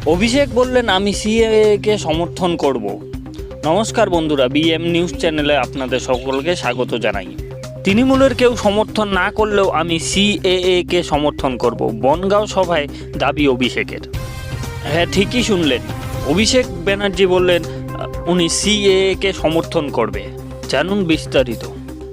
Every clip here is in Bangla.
অভিষেক বললেন, আমি সিএএকে সমর্থন করব। নমস্কার বন্ধুরা, বিএম নিউজ চ্যানেলে আপনাদের সকলকে স্বাগত জানাই। তৃণমূলের কেউ সমর্থন না করলেও আমি সিএএকে সমর্থন করব, বনগাঁও সভায় দাবি অভিষেকের। হ্যাঁ, ঠিকই শুনলেন, অভিষেক ব্যানার্জি বললেন উনি সিএএকে সমর্থন করবে। জানুন বিস্তারিত।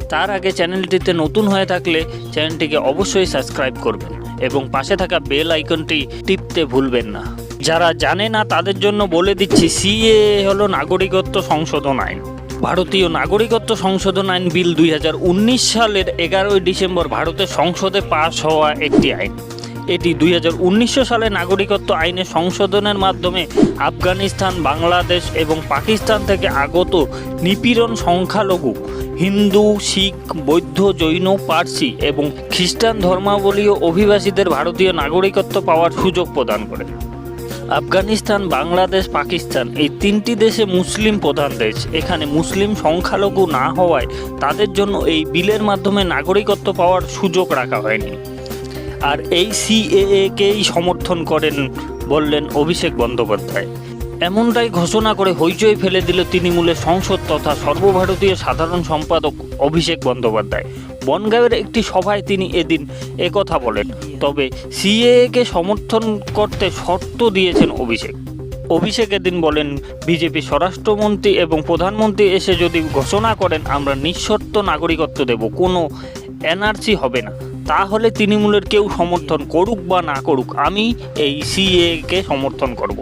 তার আগে চ্যানেলটিতে নতুন হয়ে থাকলে চ্যানেলটিকে অবশ্যই সাবস্ক্রাইব করবেন এবং পাশে থাকা বেল আইকনটি টিপতে ভুলবেন না। যারা জানে না তাদের জন্য বলে দিচ্ছি, সিএএ হলো নাগরিকত্ব সংশোধন আইন। ভারতীয় নাগরিকত্ব সংশোধন আইন বিল 2019 সালের 11ই ডিসেম্বর ভারতের সংসদে পাস হওয়া একটি আইন। এটি 2019 সালে নাগরিকত্ব আইনের সংশোধনের মাধ্যমে আফগানিস্তান, বাংলাদেশ এবং পাকিস্তান থেকে আগত নিপীড়ন সংখ্যালঘু হিন্দু, শিখ, বৌদ্ধ, জৈন, পার্সি এবং খ্রিস্টান ধর্মাবলম্বী অভিবাসীদের ভারতীয় নাগরিকত্ব পাওয়ার সুযোগ প্রদান করে। আফগানিস্তান, বাংলাদেশ, পাকিস্তান এই তিনটি দেশে মুসলিম প্রধান দেশ। এখানে মুসলিম সংখ্যালঘু না হওয়ায় তাদের জন্য এই বিলের মাধ্যমে নাগরিকত্ব পাওয়ার সুযোগ রাখা হয়নি। আর এই সিএএকেই সমর্থন করেন বললেন অভিষেক বন্দ্যোপাধ্যায়। এমনটাই ঘোষণা করে হইচই ফেলে দিল তৃণমূলের সংসদ তথা সর্বভারতীয় সাধারণ সম্পাদক অভিষেক বন্দ্যোপাধ্যায়। বনগাঁওয়ের একটি সভায় তিনি এদিন একথা বলেন। তবে সিএএকে সমর্থন করতে শর্ত দিয়েছেন অভিষেক। অভিষেক এদিন বলেন, বিজেপি স্বরাষ্ট্রমন্ত্রী এবং প্রধানমন্ত্রী এসে যদি ঘোষণা করেন আমরা নিঃশর্ত নাগরিকত্ব দেব, কোনো এনআরসি হবে না, তাহলে তৃণমূলের কেউ সমর্থন করুক বা না করুক, আমি এই সিএএকে সমর্থন করব।